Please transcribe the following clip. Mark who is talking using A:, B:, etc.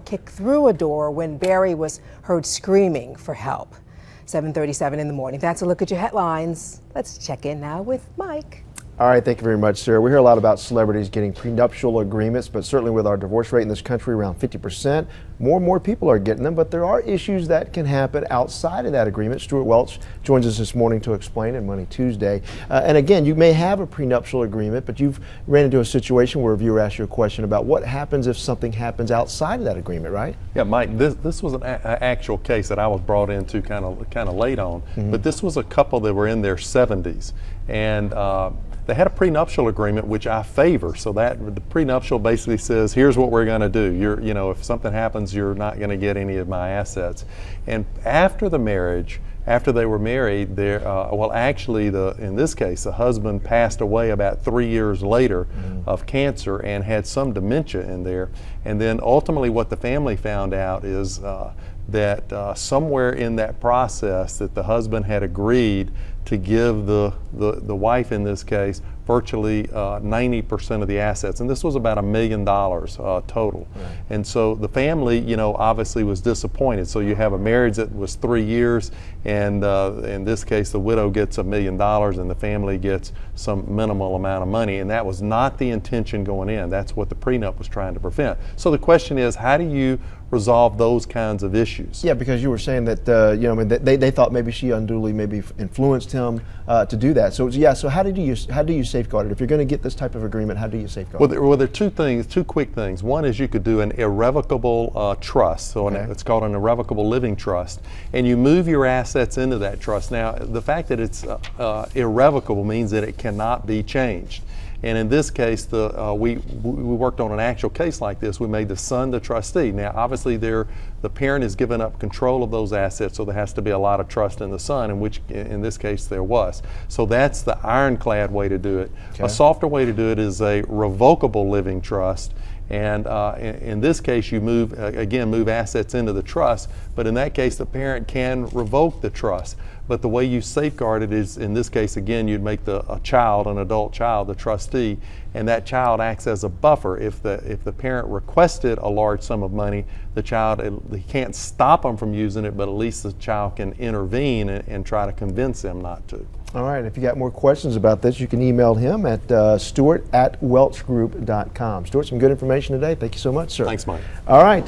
A: kick through a door when Barry was heard screaming for help. 7:37 in the morning. That's a look at your headlines. Let's check in now with Mike.
B: All right, thank you very much, Sarah. We hear a lot about celebrities getting prenuptial agreements, but certainly with our divorce rate in this country around 50%, more and more people are getting them, but there are issues that can happen outside of that agreement. Stewart Welch joins us this morning to explain in Money Tuesday. And again, you may have a prenuptial agreement, but you've ran into a situation where a viewer asked you a question about what happens if something happens outside of that agreement, right?
C: Yeah, Mike, this was an actual case that I was brought into kind of late on, but this was a couple that were in their 70s, and they had a prenuptial agreement, which I favor. So that the prenuptial basically says, here's what we're going to do. If something happens, you're not going to get any of my assets. And after the marriage, after they were married, in this case, the husband passed away about 3 years later of cancer and had some dementia in there. And then ultimately what the family found out is that somewhere in that process that the husband had agreed to give the wife, in this case, virtually 90% of the assets, and this was about $1 million total. Right. And so the family, obviously was disappointed. So you have a marriage that was 3 years, and in this case, the widow gets $1 million, and the family gets some minimal amount of money, and that was not the intention going in. That's what the prenup was trying to prevent. So the question is, how do you resolve those kinds of issues?
B: Yeah, because you were saying that they thought maybe she unduly maybe influenced him to do that. So yeah, so how do you safeguard it? If you're going to get this type of agreement, how do you safeguard it?
C: Well, there are two quick things. One is you could do an irrevocable trust, so it's called an irrevocable living trust, and you move your assets into that trust. Now, the fact that it's irrevocable means that it cannot be changed. And in this case, we worked on an actual case like this. We made the son the trustee. Now, obviously, the parent has given up control of those assets, so there has to be a lot of trust in the son, in this case there was. So that's the ironclad way to do it. Okay. A softer way to do it is a revocable living trust. And in this case, you move assets into the trust, but in that case, the parent can revoke the trust. But the way you safeguard it is, in this case, again, you'd make an adult child, the trustee, and that child acts as a buffer. If the parent requested a large sum of money, the child, he can't stop them from using it, but at least the child can intervene and try to convince them not to.
B: All right, if you got more questions about this, you can email him at Stewart@welchgroup.com. Stewart, some good information today. Thank you so much, sir.
C: Thanks, Mike.
B: All right.